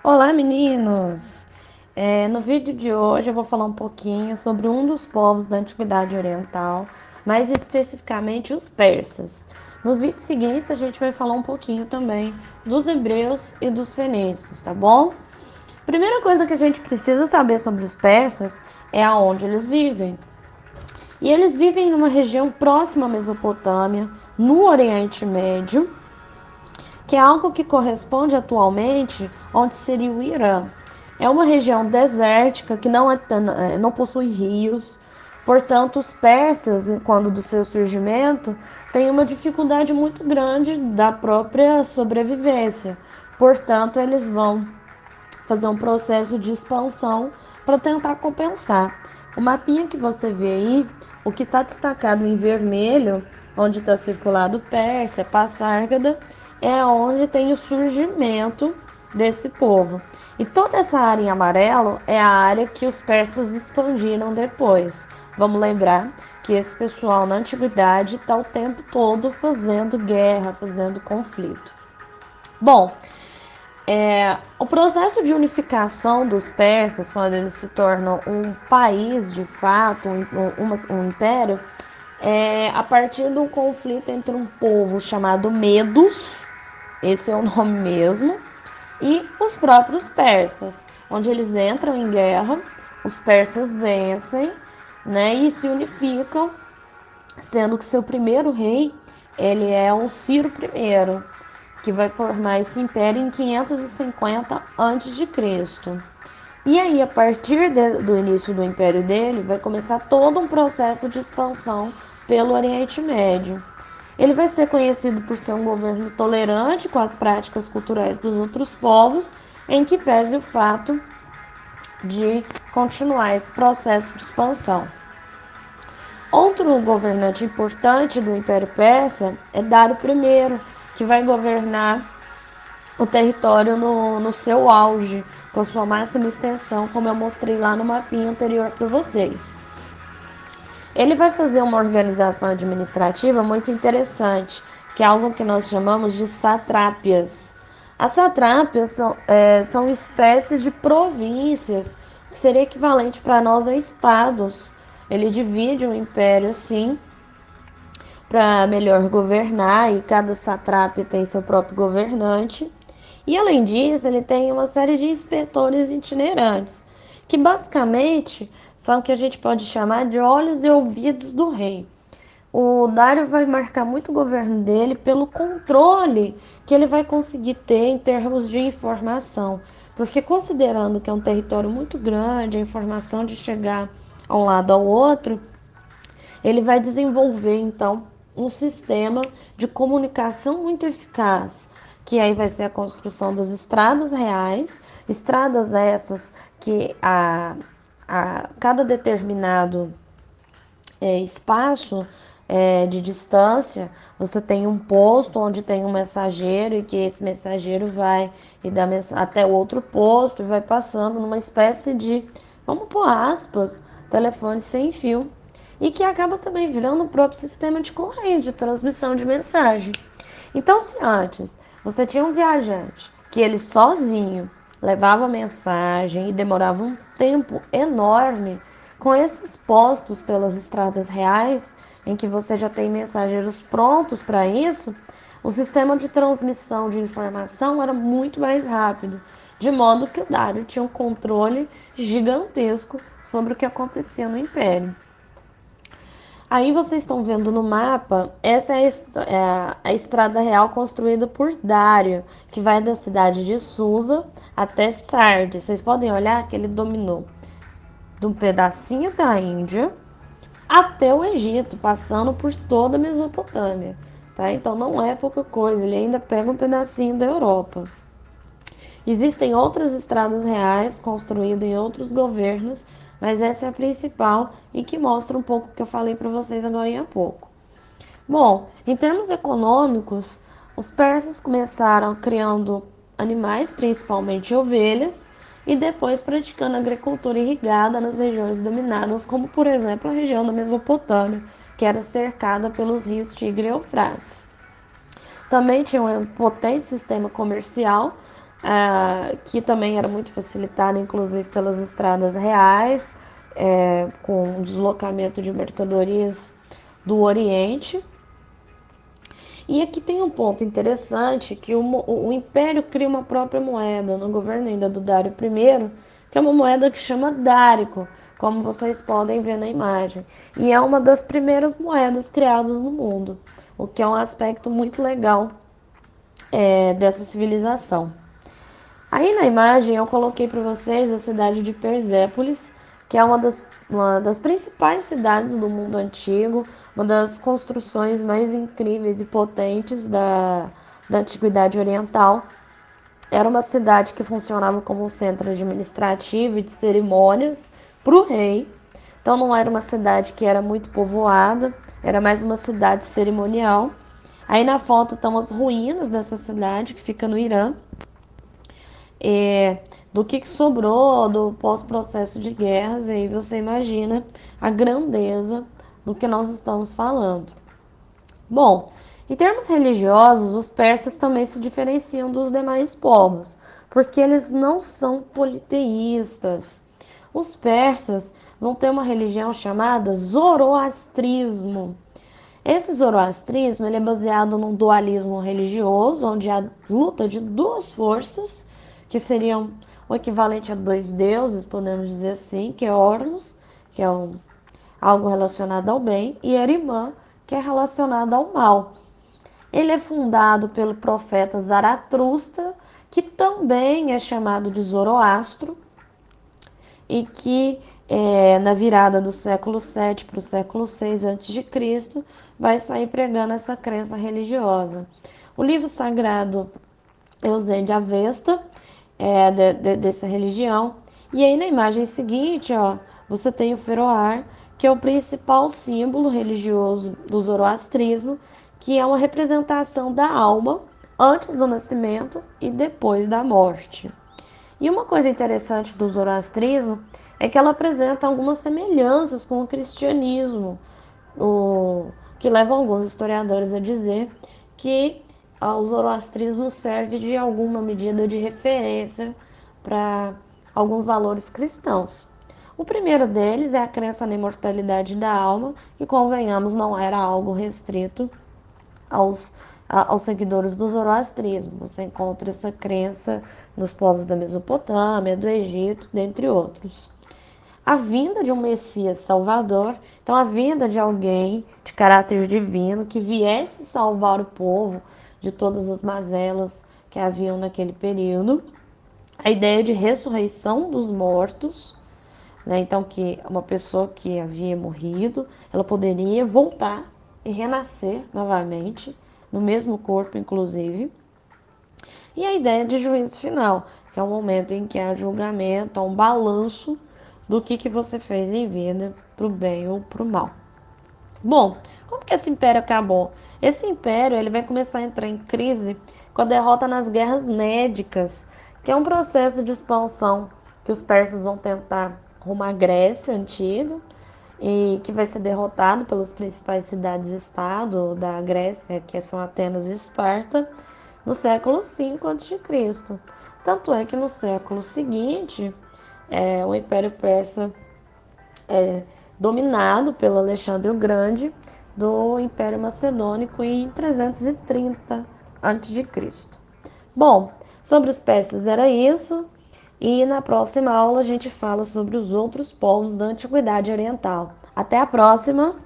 Olá, meninos! No vídeo de hoje eu vou falar um pouquinho sobre um dos povos da Antiguidade Oriental, mais especificamente os persas. Nos vídeos seguintes a gente vai falar um pouquinho também dos hebreus e dos fenícios, tá bom? Primeira coisa que a gente precisa saber sobre os persas é aonde eles vivem. E eles vivem numa região próxima à Mesopotâmia, no Oriente Médio, que é algo que corresponde atualmente onde seria o Irã. É uma região desértica que não possui rios, portanto, os persas, quando do seu surgimento, têm uma dificuldade muito grande da própria sobrevivência. Portanto, eles vão fazer um processo de expansão para tentar compensar. O mapinha que você vê aí, o que está destacado em vermelho, onde está circulado Pérsia, Passárgada, é onde tem o surgimento desse povo. E toda essa área em amarelo é a área que os persas expandiram depois. Vamos lembrar que esse pessoal na antiguidade está o tempo todo fazendo guerra, fazendo conflito. Bom, o processo de unificação dos persas, quando eles se tornam um país de fato, um império, é a partir do conflito entre um povo chamado Medos, esse é o nome mesmo, e os próprios persas, onde eles entram em guerra, os persas vencem, né, e se unificam, sendo que seu primeiro rei ele é o Ciro I, que vai formar esse império em 550 a.C. E aí, a partir do início do império dele, vai começar todo um processo de expansão pelo Oriente Médio. Ele vai ser conhecido por ser um governo tolerante com as práticas culturais dos outros povos, em que pese o fato de continuar esse processo de expansão. Outro governante importante do Império Persa é Dário I, que vai governar o território no seu auge, com a sua máxima extensão, como eu mostrei lá no mapinha anterior para vocês. Ele vai fazer uma organização administrativa muito interessante, que é algo que nós chamamos de satrápias. As satrápias são espécies de províncias, que seria equivalente para nós a estados. Ele divide o império assim, para melhor governar, e cada satrápia tem seu próprio governante. E além disso, ele tem uma série de inspetores itinerantes, que basicamente são o que a gente pode chamar de olhos e ouvidos do rei. O Dário vai marcar muito o governo dele pelo controle que ele vai conseguir ter em termos de informação, porque considerando que é um território muito grande, a informação de chegar a um lado ao outro, ele vai desenvolver então um sistema de comunicação muito eficaz, que aí vai ser a construção das estradas reais, estradas essas que a cada determinado espaço de distância, você tem um posto onde tem um mensageiro e que esse mensageiro vai e dá até o outro posto e vai passando numa espécie de, vamos pôr aspas, telefone sem fio, e que acaba também virando o próprio sistema de correio de transmissão de mensagem. Então, se antes você tinha um viajante que ele sozinho levava mensagem e demorava um tempo enorme, com esses postos pelas estradas reais, em que você já tem mensageiros prontos para isso, o sistema de transmissão de informação era muito mais rápido, de modo que o Dário tinha um controle gigantesco sobre o que acontecia no Império. Aí vocês estão vendo no mapa, essa é a estrada real construída por Dário, que vai da cidade de Susa até Sardes. Vocês podem olhar que ele dominou de um pedacinho da Índia até o Egito, passando por toda a Mesopotâmia. Tá? Então não é pouca coisa, ele ainda pega um pedacinho da Europa. Existem outras estradas reais construídas em outros governos, mas essa é a principal e que mostra um pouco o que eu falei para vocês agora há pouco. Bom, em termos econômicos, os persas começaram criando animais, principalmente ovelhas, e depois praticando agricultura irrigada nas regiões dominadas, como por exemplo a região da Mesopotâmia, que era cercada pelos rios Tigre e Eufrates. Também tinha um potente sistema comercial, que também era muito facilitada, inclusive, pelas estradas reais, com o deslocamento de mercadorias do Oriente. E aqui tem um ponto interessante, que o Império cria uma própria moeda no governo ainda do Dário I, que é uma moeda que chama Dárico, como vocês podem ver na imagem. E é uma das primeiras moedas criadas no mundo, o que é um aspecto muito legal dessa civilização. Aí na imagem eu coloquei para vocês a cidade de Persépolis, que é uma das principais cidades do mundo antigo, uma das construções mais incríveis e potentes da Antiguidade Oriental. Era uma cidade que funcionava como um centro administrativo e de cerimônias para o rei. Então não era uma cidade que era muito povoada, era mais uma cidade cerimonial. Aí na foto estão as ruínas dessa cidade, que fica no Irã, do que sobrou do pós-processo de guerras, e aí você imagina a grandeza do que nós estamos falando. Bom, em termos religiosos, os persas também se diferenciam dos demais povos, porque eles não são politeístas. Os persas vão ter uma religião chamada zoroastrismo. Esse zoroastrismo ele é baseado num dualismo religioso, onde há luta de duas forças, que seriam o equivalente a dois deuses, podemos dizer assim, que é Horus, que é algo relacionado ao bem, e Erimã, que é relacionado ao mal. Ele é fundado pelo profeta Zaratustra, que também é chamado de Zoroastro, e que na virada do século VII para o século VI a.C., vai sair pregando essa crença religiosa. O livro sagrado Eusébio de Avesta dessa religião. E aí na imagem seguinte, ó, você tem o feroar, que é o principal símbolo religioso do zoroastrismo, que é uma representação da alma antes do nascimento e depois da morte. E uma coisa interessante do zoroastrismo é que ela apresenta algumas semelhanças com o cristianismo, o que leva alguns historiadores a dizer que o zoroastrismo serve de alguma medida de referência para alguns valores cristãos. O primeiro deles é a crença na imortalidade da alma, que, convenhamos, não era algo restrito aos seguidores do zoroastrismo. Você encontra essa crença nos povos da Mesopotâmia, do Egito, dentre outros. A vinda de um Messias Salvador, então a vinda de alguém de caráter divino que viesse salvar o povo de todas as mazelas que haviam naquele período. A ideia de ressurreição dos mortos, né? Então que uma pessoa que havia morrido, ela poderia voltar e renascer novamente, no mesmo corpo, inclusive. E a ideia de juízo final, que é o momento em que há julgamento, há um balanço do que você fez em vida, para o bem ou para o mal. Bom, como que esse império acabou? Esse império ele vai começar a entrar em crise com a derrota nas guerras médicas, que é um processo de expansão que os persas vão tentar rumo à Grécia antiga, e que vai ser derrotado pelas principais cidades-estado da Grécia, que são Atenas e Esparta, no século V a.C. Tanto é que no século seguinte, o Império Persa é dominado pelo Alexandre o Grande do Império Macedônico em 330 a.C. Bom, sobre os persas era isso, e na próxima aula a gente fala sobre os outros povos da Antiguidade Oriental. Até a próxima!